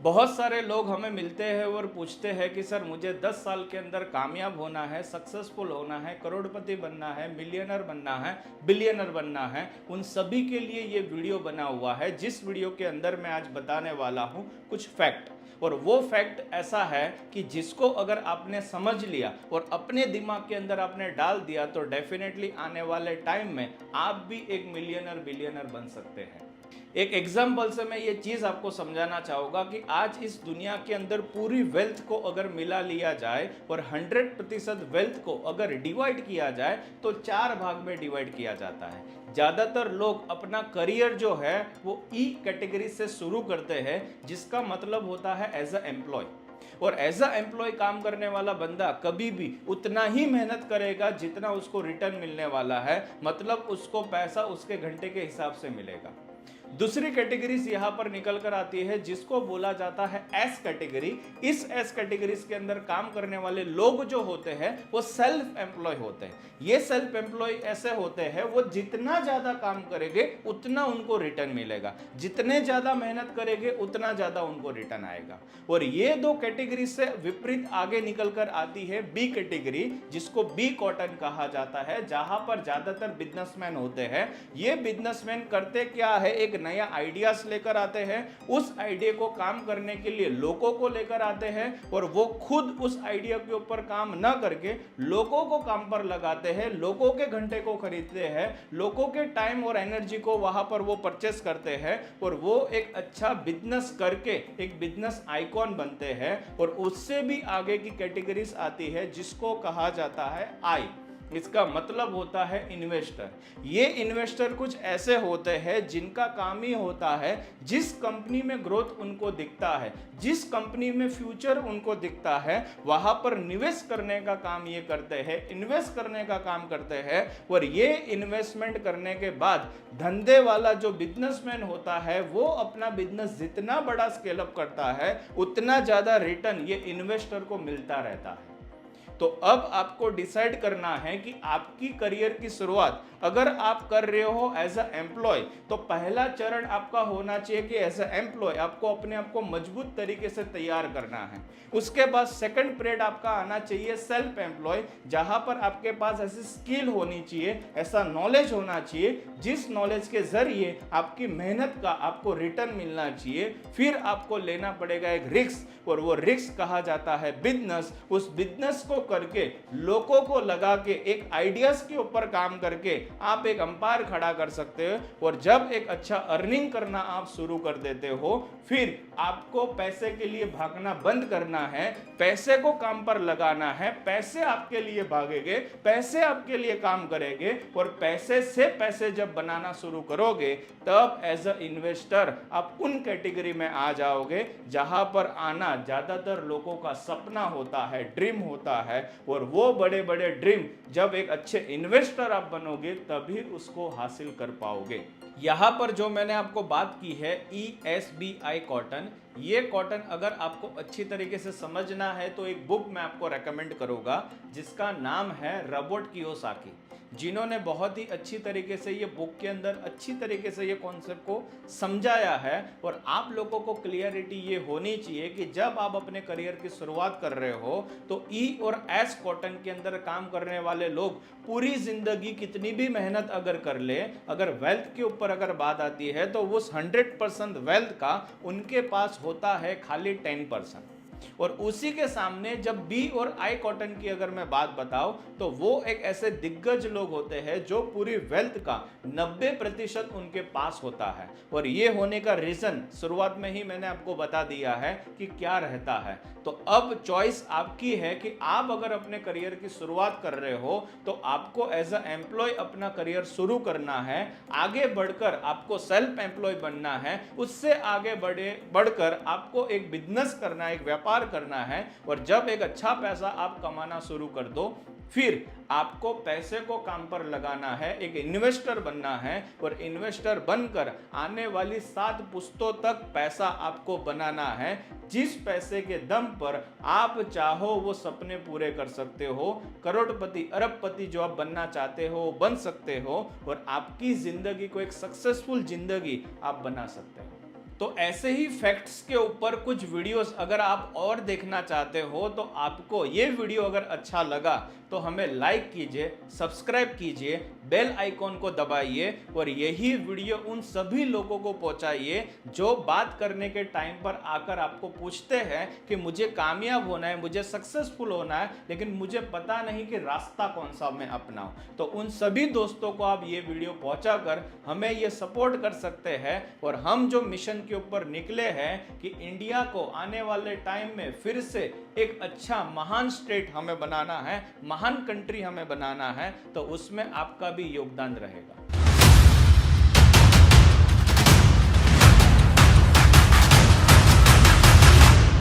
बहुत सारे लोग हमें मिलते हैं और पूछते हैं कि सर मुझे 10 साल के अंदर कामयाब होना है, सक्सेसफुल होना है, करोड़पति बनना है, मिलियनर बनना है, बिलियनर बनना है। उन सभी के लिए ये वीडियो बना हुआ है, जिस वीडियो के अंदर मैं आज बताने वाला हूँ कुछ फैक्ट। और वो फैक्ट ऐसा है कि जिसको अगर आपने समझ लिया और अपने दिमाग के अंदर आपने डाल दिया तो डेफिनेटली आने वाले टाइम में आप भी एक मिलियनर बिलियनर बन सकते हैं। एक एग्जाम्पल से मैं ये चीज आपको समझाना चाहूंगा कि आज इस दुनिया के अंदर पूरी वेल्थ को अगर मिला लिया जाए और 100% वेल्थ को अगर डिवाइड किया जाए तो 4 भाग में डिवाइड किया जाता है। ज्यादातर लोग अपना करियर जो है वो ई कैटेगरी से शुरू करते हैं, जिसका मतलब होता है एज अ एम्प्लॉय। और एज अ एम्प्लॉय काम करने वाला बंदा कभी भी उतना ही मेहनत करेगा जितना उसको रिटर्न मिलने वाला है, मतलब उसको पैसा उसके घंटे के हिसाब से मिलेगा। दूसरी कैटेगरीज यहां पर निकल कर आती है, जिसको बोला जाता है एस कैटेगरी। इस एस कैटेगरीज के अंदर काम करने वाले लोग जो होते हैं वो सेल्फ एम्प्लॉय होते हैं। ये सेल्फ एम्प्लॉय ऐसे होते हैं, वो जितना ज्यादा काम करेंगे उतना उनको रिटर्न मिलेगा, जितने ज्यादा मेहनत करेंगे उतना ज्यादा उनको रिटर्न आएगा। और ये दो कैटेगरी से विपरीत आगे निकल कर आती है बी कैटेगरी, जिसको बी कॉटन कहा जाता है, जहां पर ज्यादातर बिजनेसमैन होते हैं। ये बिजनेसमैन करते क्या है, एक नया आइडियाज लेकर आते हैं, उस आइडिया को काम करने के लिए लोगों को लेकर आते हैं और वो खुद उस आइडिया के ऊपर काम ना करके लोगों को काम पर लगाते हैं, लोगों के घंटे को खरीदते हैं, लोगों के टाइम और एनर्जी को वहां पर वो परचेस करते हैं और वो एक अच्छा बिजनेस करके एक बिजनेस आइकॉन बनते हैं। और उससे भी आगे की कैटेगरीज आती है, जिसको कहा जाता है आई। इसका मतलब होता है इन्वेस्टर। ये इन्वेस्टर कुछ ऐसे होते हैं जिनका काम ही होता है, जिस कंपनी में ग्रोथ उनको दिखता है, जिस कंपनी में फ्यूचर उनको दिखता है, वहां पर निवेश करने का काम ये करते हैं, इन्वेस्ट करने का काम करते हैं। और ये इन्वेस्टमेंट करने के बाद धंधे वाला जो बिजनेसमैन होता है वो अपना बिजनेस जितना बड़ा स्केल अप करता है उतना ज्यादा रिटर्न ये इन्वेस्टर को मिलता रहता है। तो अब आपको डिसाइड करना है कि आपकी करियर की शुरुआत अगर आप कर रहे हो एज अ एम्प्लॉय, तो पहला चरण आपका होना चाहिए कि एज अ एम्प्लॉय आपको अपने आप को मजबूत तरीके से तैयार करना है। उसके बाद सेकंड पीरियड आपका आना चाहिए सेल्फ एम्प्लॉय, जहां पर आपके पास ऐसी स्किल होनी चाहिए, ऐसा नॉलेज होना चाहिए जिस नॉलेज के जरिए आपकी मेहनत का आपको रिटर्न मिलना चाहिए। फिर आपको लेना पड़ेगा एक रिस्क, और वो रिस्क कहा जाता है बिजनेस। उस बिजनेस को करके लोगों को लगा के एक आइडियाज के ऊपर काम करके आप एक अंपायर खड़ा कर सकते हो। और जब एक अच्छा अर्निंग करना आप शुरू कर देते हो, फिर आपको पैसे के लिए भागना बंद करना है, पैसे को काम पर लगाना है। पैसे आपके लिए भागेंगे, पैसे आपके लिए काम करेंगे, और पैसे से पैसे जब बनाना शुरू करोगे तब एज अ इन्वेस्टर आप उन कैटेगरी में आ जाओगे जहां पर आना ज्यादातर लोगों का सपना होता है, ड्रीम होता है। और वो बड़े बड़े ड्रीम जब एक अच्छे इन्वेस्टर आप बनोगे तभी उसको हासिल कर पाओगे। यहां पर जो मैंने आपको बात की है ESBI कॉटन, ये कॉटन अगर आपको अच्छी तरीके से समझना है तो एक बुक मैं आपको रेकमेंड करूंगा, जिसका नाम है रोबोट कियोसाकी, जिन्होंने बहुत ही अच्छी तरीके से ये बुक के अंदर अच्छी तरीके से ये कॉन्सेप्ट को समझाया है। और आप लोगों को क्लियरिटी ये होनी चाहिए कि जब आप अपने करियर की शुरुआत कर रहे हो तो ई और एस कॉटन के अंदर काम करने वाले लोग पूरी जिंदगी कितनी भी मेहनत अगर कर ले, अगर वेल्थ के ऊपर अगर बात आती है तो उस 100% वेल्थ का उनके पास होता है खाली 10%। और उसी के सामने जब बी और आई कॉटन की अगर मैं बात बताऊं तो वो एक ऐसे दिग्गज लोग होते हैं जो पूरी वेल्थ का 90% उनके पास होता है। और ये होने का रीजन शुरुआत में ही मैंने आपको बता दिया है कि क्या रहता है। तो अब चॉइस आपकी है कि आप अगर अपने करियर की शुरुआत कर रहे हो तो आपको एज अ एम्प्लॉय अपना करियर शुरू करना है, आगे बढ़कर आपको सेल्फ एम्प्लॉय बनना है, उससे आगे बढ़कर आपको एक बिजनेस करना है, एक व्यापार करना है। और जब एक अच्छा पैसा आप कमाना शुरू कर दो, फिर आपको पैसे को काम पर लगाना है, एक इन्वेस्टर बनना है। और इन्वेस्टर बनकर आने वाली 7 पुश्तों तक पैसा आपको बनाना है, जिस पैसे के दम पर आप चाहो वो सपने पूरे कर सकते हो। करोड़पति अरबपति जो आप बनना चाहते हो बन सकते हो, और आपकी जिंदगी को एक सक्सेसफुल जिंदगी आप बना सकते हो। तो ऐसे ही फैक्ट्स के ऊपर कुछ वीडियोस अगर आप और देखना चाहते हो तो आपको ये वीडियो अगर अच्छा लगा तो हमें लाइक कीजिए, सब्सक्राइब कीजिए, बेल आइकॉन को दबाइए और यही वीडियो उन सभी लोगों को पहुंचाइए जो बात करने के टाइम पर आकर आपको पूछते हैं कि मुझे कामयाब होना है, मुझे सक्सेसफुल होना है, लेकिन मुझे पता नहीं कि रास्ता कौन सा मैं अपनाऊं। तो उन सभी दोस्तों को आप ये वीडियो पहुंचाकर हमें ये सपोर्ट कर सकते हैं और हम जो मिशन के ऊपर निकले हैं कि इंडिया को आने वाले टाइम में फिर से एक अच्छा महान स्टेट हमें बनाना है, महान कंट्री हमें बनाना है, तो उसमें आपका भी योगदान रहेगा।